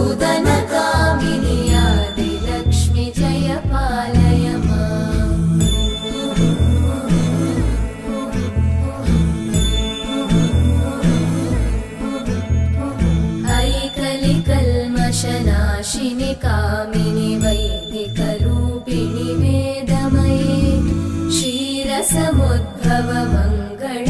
मधुसूदन कामिनि आदिलक्ष्मि जय पालय माम्। ऐकलिकल्मषनाशिनि कामिनि वैदिकरूपिणि वेदमये क्षीरसमुद्भव मङ्गल